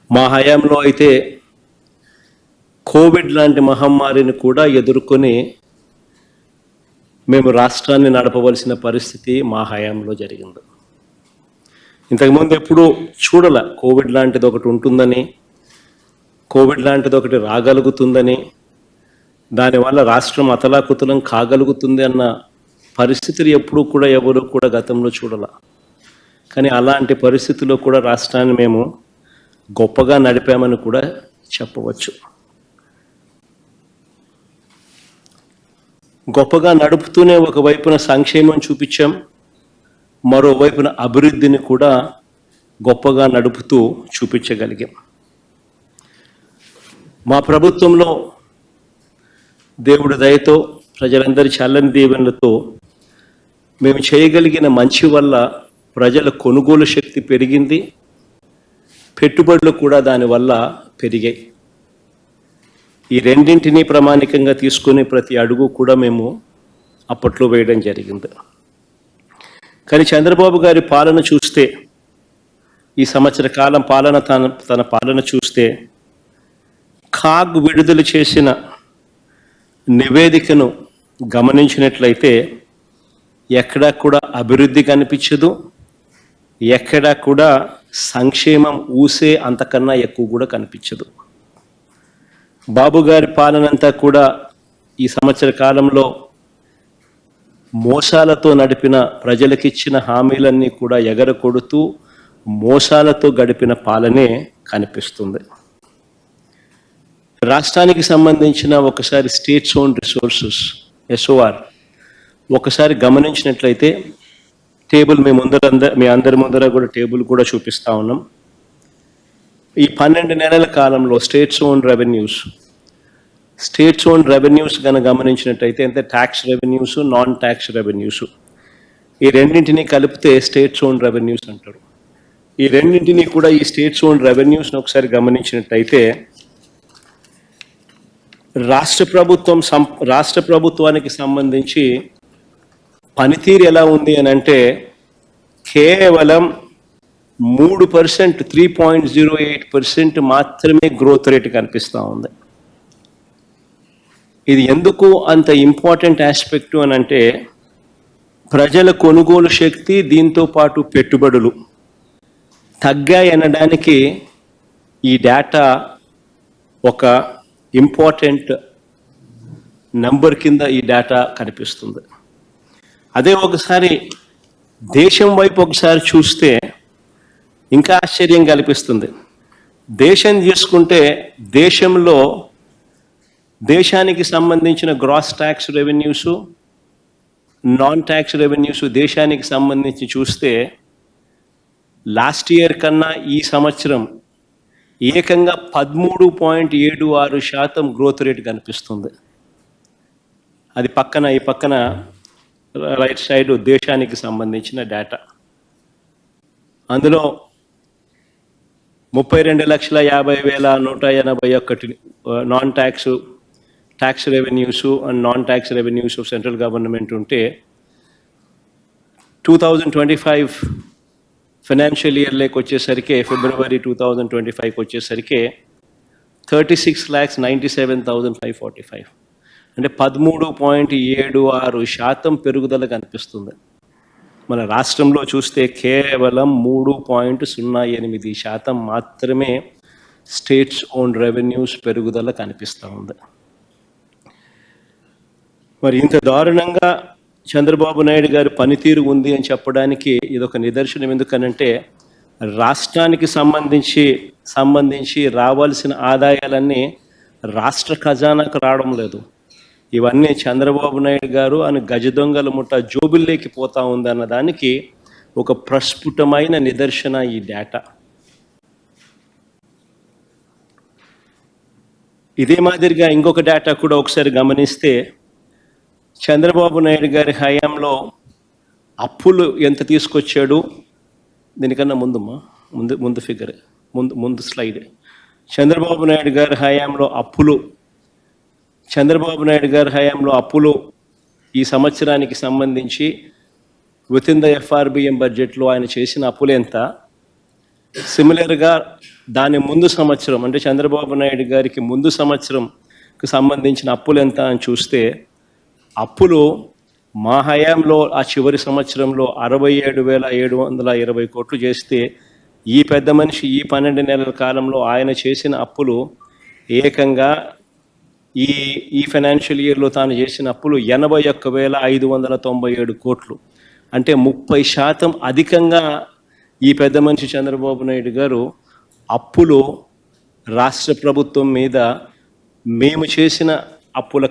మా హయాంలో అయితే కోవిడ్ లాంటి మహమ్మారిని కూడా ఎదుర్కొని మేము రాష్ట్రాన్ని నడపవలసిన పరిస్థితి మా హయాంలో జరిగింది. ఇంతకుముందు ఎప్పుడూ చూడాల కోవిడ్ లాంటిది ఒకటి ఉంటుందని, కోవిడ్ లాంటిది ఒకటి రాగలుగుతుందని, దానివల్ల రాష్ట్రం అతలాకుతలం కాగలుగుతుంది అన్న పరిస్థితులు ఎప్పుడూ కూడా ఎవరు కూడా గతంలో చూడాల. కానీ అలాంటి పరిస్థితుల్లో కూడా రాష్ట్రాన్ని మేము గొప్పగా నడిపామని కూడా చెప్పవచ్చు. గొప్పగా నడుపుతూనే ఒకవైపున సంక్షేమం చూపించాం, మరోవైపున అభివృద్ధిని కూడా గొప్పగా నడుపుతూ చూపించగలిగాం. మా ప్రభుత్వంలో దేవుడి దయతో, ప్రజలందరి చల్లని దీవెనలతో మేము చేయగలిగిన మంచి వల్ల ప్రజల కొనుగోలు శక్తి పెరిగింది, పెట్టుబడులు కూడా దానివల్ల పెరిగాయి. ఈ రెండింటినీ ప్రామాణికంగా తీసుకుని ప్రతి అడుగు కూడా మేము అప్పట్లో వేయడం జరిగింది. కానీ చంద్రబాబు గారి పాలన చూస్తే, ఈ సంవత్సర కాలం పాలన తన పాలన చూస్తే, కాగ్ విడుదల చేసిన నివేదికను గమనించినట్లయితే ఎక్కడా కూడా అభివృద్ధి కనిపించదు, ఎక్కడా కూడా సంక్షేమం ఊసే అంతకన్నా ఎక్కువ కూడా కనిపించదు. బాబు గారి పాలనంతా కూడా ఈ సంవత్సర కాలంలో మోసాలతో నడిపిన, ప్రజలకిచ్చిన హామీలన్నీ కూడా ఎగరకొడుతూ మోసాలతో గడిపిన పాలనే కనిపిస్తుంది. రాష్ట్రానికి సంబంధించిన ఒకసారి స్టేట్స్ ఓన్ రిసోర్సెస్ SOR ఒకసారి గమనించినట్లయితే టేబుల్ మీ అందరి ముందర కూడా టేబుల్ కూడా చూపిస్తూ ఉన్నాం. ఈ 12 నెలల కాలంలో స్టేట్స్ ఓన్ రెవెన్యూస్ కనుక గమనించినట్టయితే అంటే tax revenues, non tax revenues, ఈ రెండింటినీ కలిపితే స్టేట్స్ ఓన్ రెవెన్యూస్ అంటారు. ఈ రెండింటినీ కూడా, ఈ స్టేట్స్ ఓన్ రెవెన్యూస్ని ఒకసారి గమనించినట్టయితే రాష్ట్ర ప్రభుత్వానికి సంబంధించి పనితీరు ఎలా ఉంది అని అంటే కేవలం 3%, 3.08% మాత్రమే గ్రోత్ రేట్ కనిపిస్తూ ఉంది. ఇది ఎందుకు అంత ఇంపార్టెంట్ ఆస్పెక్టు అని అంటే, ప్రజల కొనుగోలు శక్తి, దీంతో పాటు పెట్టుబడులు తగ్గాయనడానికి ఈ డేటా ఒక ఇంపార్టెంట్ నంబర్ కింద ఈ డేటా కనిపిస్తుంది. అదే ఒకసారి దేశం వైపు ఒకసారి చూస్తే ఇంకా ఆశ్చర్యం కల్పిస్తుంది. దేశం తీసుకుంటే దేశానికి సంబంధించిన gross tax revenues, non tax revenues దేశానికి సంబంధించి చూస్తే లాస్ట్ ఇయర్ కన్నా ఈ సంవత్సరం ఏకంగా 13.76% గ్రోత్ రేట్ కనిపిస్తుంది. అది ఈ పక్కన రైట్ సైడ్ దేశానికి సంబంధించిన డేటా. అందులో 32,50,181 non tax revenues and non tax revenues of central government ఉంటే 2025 ఫైనాన్షియల్ ఇయర్లోకి వచ్చేసరికి, ఫిబ్రవరి 2025కి వచ్చేసరికి 36,97,545, అంటే 13.76% పెరుగుదల కనిపిస్తుంది. మన రాష్ట్రంలో చూస్తే కేవలం 3.08% మాత్రమే స్టేట్స్ ఓన్ రెవెన్యూస్ పెరుగుదల కనిపిస్తూ ఉంది. మరి ఇంత దారుణంగా చంద్రబాబు నాయుడు గారి పనితీరు ఉంది అని చెప్పడానికి ఇదొక నిదర్శనం. ఎందుకనంటే రాష్ట్రానికి సంబంధించి రావాల్సిన ఆదాయాలన్నీ రాష్ట్ర ఖజానాకు రావడం లేదు. ఇవన్నీ చంద్రబాబు నాయుడు గారు అని గజ దొంగల ముఠ జోబుల్లోకి పోతా ఉందన్న దానికి ఒక ప్రస్ఫుటమైన నిదర్శన ఈ డేటా. ఇదే మాదిరిగా ఇంకొక డేటా కూడా ఒకసారి గమనిస్తే, చంద్రబాబు నాయుడు గారి హయాంలో అప్పులు ఎంత తీసుకొచ్చాడు, దీనికన్నా ముందు ఫిగర్, ముందు స్లైడ్. చంద్రబాబు నాయుడు గారి హయాంలో అప్పులు ఈ సంవత్సరానికి సంబంధించి విత్ ఇన్ ద FRBM బడ్జెట్లో ఆయన చేసిన అప్పులు ఎంత, సిమిలర్గా దాని ముందు సంవత్సరం అంటే చంద్రబాబు నాయుడు గారికి ముందు సంవత్సరంకి సంబంధించిన అప్పులు ఎంత అని చూస్తే అప్పులు మా హయాంలో ఆ చివరి సంవత్సరంలో 67,720 కోట్లు చేస్తే ఈ పెద్ద మనిషి ఈ 12 నెలల కాలంలో ఆయన చేసిన అప్పులు ఏకంగా ఈ ఫైనాన్షియల్ ఇయర్లో తాను చేసిన అప్పులు 81,597 కోట్లు. అంటే 30% అధికంగా ఈ పెద్ద మనిషి చంద్రబాబు నాయుడు గారు అప్పులు రాష్ట్ర ప్రభుత్వం మీద మేము చేసిన అప్పుల